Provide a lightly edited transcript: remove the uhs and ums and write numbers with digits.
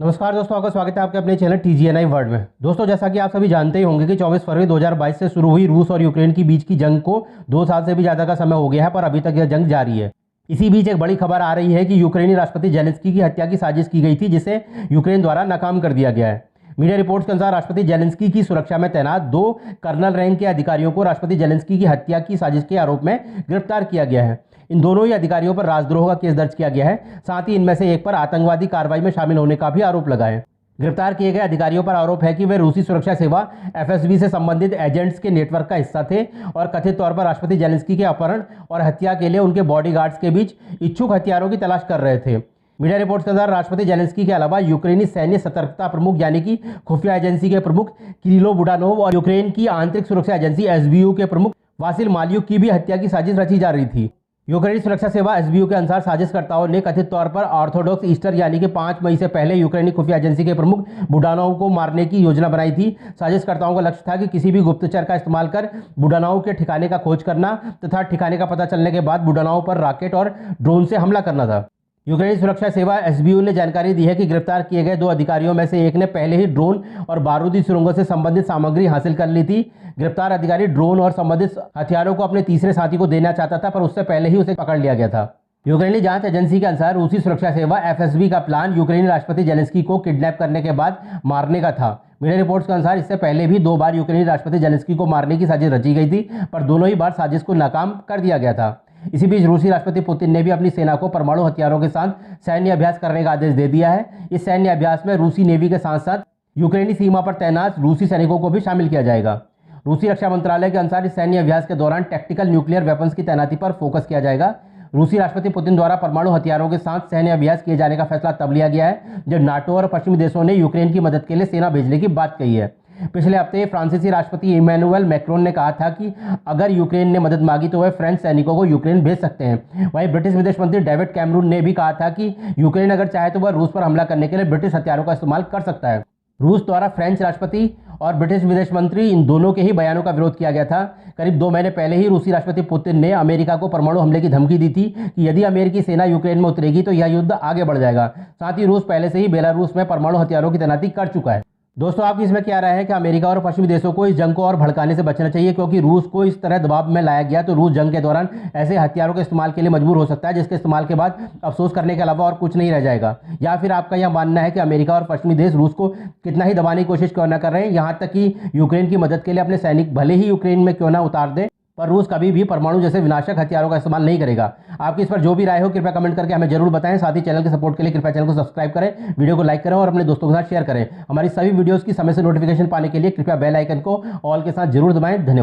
नमस्कार दोस्तों, आपका स्वागत है आपके अपने चैनल TGNI वर्ल्ड में। दोस्तों, जैसा कि आप सभी जानते ही होंगे कि 24 फरवरी 2022 से शुरू हुई रूस और यूक्रेन के बीच की जंग को 2 साल से भी ज़्यादा का समय हो गया है, पर अभी तक यह जंग जारी है। इसी बीच एक बड़ी खबर आ रही है कि यूक्रेनी राष्ट्रपति जेलेंस्की की हत्या की साजिश की गई थी, जिसे यूक्रेन द्वारा नाकाम कर दिया गया है। मीडिया रिपोर्ट्स के अनुसार राष्ट्रपति जेलेंस्की की सुरक्षा में तैनात 2 कर्नल रैंक के अधिकारियों को राष्ट्रपति जेलेंस्की की हत्या की साजिश के आरोप में गिरफ्तार किया गया है। इन दोनों ही अधिकारियों पर राजद्रोह का केस दर्ज किया गया है। साथ ही इनमें से एक पर आतंकवादी कार्रवाई में शामिल होने का भी आरोप लगा है। गिरफ्तार किए गए अधिकारियों पर आरोप है कि वे रूसी सुरक्षा सेवा FSB से संबंधित एजेंट्स के नेटवर्क का हिस्सा थे और कथित तौर पर राष्ट्रपति जेलेंस्की के अपहरण और हत्या के लिए उनके बॉडीगार्ड्स के बीच इच्छुक हथियारों की तलाश कर रहे थे। मीडिया रिपोर्ट्स के अनुसार राष्ट्रपति जेलेंस्की के अलावा यूक्रेनी सैन्य सतर्कता प्रमुख यानी कि खुफिया एजेंसी के प्रमुख किरिलो बुडानोव और यूक्रेन की आंतरिक सुरक्षा एजेंसी SBU के प्रमुख वासिल मालियुक की भी हत्या की साजिश रची जा रही थी। यूक्रेनी सुरक्षा सेवा SBU के अनुसार साजिशकर्ताओं ने कथित तौर पर ऑर्थोडॉक्स ईस्टर यानी कि 5 मई से पहले यूक्रेनी खुफिया एजेंसी के प्रमुख बुडानोव को मारने की योजना बनाई थी। साजिशकर्ताओं का लक्ष्य था कि किसी भी गुप्तचर का इस्तेमाल कर बुडानोव के ठिकाने का खोज करना तथा ठिकाने का पता चलने के बाद बुडानोव पर रॉकेट और ड्रोन से हमला करना था। यूक्रेनी सुरक्षा सेवा SBU ने जानकारी दी है कि गिरफ्तार किए गए 2 अधिकारियों में से एक ने पहले ही ड्रोन और बारूदी सुरंगों से संबंधित सामग्री हासिल कर ली थी। गिरफ्तार अधिकारी ड्रोन और संबंधित हथियारों को अपने तीसरे साथी को देना चाहता था, पर उससे पहले ही उसे पकड़ लिया गया था। यूक्रेनी जांच एजेंसी के अनुसार रूसी सुरक्षा सेवा FSB का प्लान यूक्रेनी राष्ट्रपति जेलेंस्की को किडनैप करने के बाद मारने का था। मीडिया रिपोर्ट्स के अनुसार इससे पहले भी 2 बार यूक्रेनी राष्ट्रपति जेलेंस्की को मारने की साजिश रची गई थी, पर दोनों ही बार साजिश को नाकाम कर दिया गया था। इसी बीच रूसी राष्ट्रपति पुतिन ने भी अपनी सेना को परमाणु हथियारों के साथ सैन्य अभ्यास करने का आदेश दे दिया है। इस सैन्य अभ्यास में रूसी नेवी के साथ साथ यूक्रेनी सीमा पर तैनात रूसी सैनिकों को भी शामिल किया जाएगा। रूसी रक्षा मंत्रालय के अनुसार इस सैन्य अभ्यास के दौरान टैक्टिकल न्यूक्लियर वेपन्स की तैनाती पर फोकस किया जाएगा। रूसी राष्ट्रपति पुतिन द्वारा परमाणु हथियारों के साथ सैन्य अभ्यास किए जाने का फैसला तब लिया गया है जब नाटो और पश्चिमी देशों ने यूक्रेन की मदद के लिए सेना भेजने की बात कही है। पिछले हफ्ते फ्रांसीसी राष्ट्रपति इमैनुअल मैक्रोन ने कहा था कि अगर यूक्रेन ने मदद मांगी तो वे फ्रेंच सैनिकों को यूक्रेन भेज सकते हैं। वहीं ब्रिटिश विदेश मंत्री डेविड कैमरून ने भी कहा था कि यूक्रेन अगर चाहे तो वह रूस पर हमला करने के लिए ब्रिटिश हथियारों का इस्तेमाल कर सकता है। रूस द्वारा फ्रेंच राष्ट्रपति और ब्रिटिश विदेश मंत्री इन दोनों के ही बयानों का विरोध किया गया था। करीब 2 महीने पहले ही रूसी राष्ट्रपति पुतिन ने अमेरिका को परमाणु हमले की धमकी दी थी कि यदि अमेरिकी सेना यूक्रेन में उतरेगी तो यह युद्ध आगे बढ़ जाएगा। साथ ही रूस पहले से ही बेलारूस में परमाणु हथियारों की तैनाती कर चुका है। दोस्तों, आपकी इसमें क्या राय है कि अमेरिका और पश्चिमी देशों को इस जंग को और भड़काने से बचना चाहिए, क्योंकि रूस को इस तरह दबाव में लाया गया तो रूस जंग के दौरान ऐसे हथियारों के इस्तेमाल के लिए मजबूर हो सकता है जिसके इस्तेमाल के बाद अफसोस करने के अलावा और कुछ नहीं रह जाएगा। या फिर आपका यह मानना है कि अमेरिका और पश्चिमी देश रूस को कितना ही दबाने की कोशिश क्यों न कर रहे हैं, यहाँ तक कि यूक्रेन की मदद के लिए अपने सैनिक भले ही यूक्रेन में क्यों ना उतार दे, पर रूस कभी भी परमाणु जैसे विनाशक हथियारों का इस्तेमाल नहीं करेगा। आपकी इस पर जो भी राय हो कृपया कमेंट करके हमें जरूर बताएं। साथ ही चैनल के सपोर्ट के लिए कृपया चैनल को सब्सक्राइब करें, वीडियो को लाइक करें और अपने दोस्तों के साथ शेयर करें। हमारी सभी वीडियोस की समय से नोटिफिकेशन पाने के लिए कृपया बेल आइकन को ऑल के साथ जरूर दबाएं। धन्यवाद।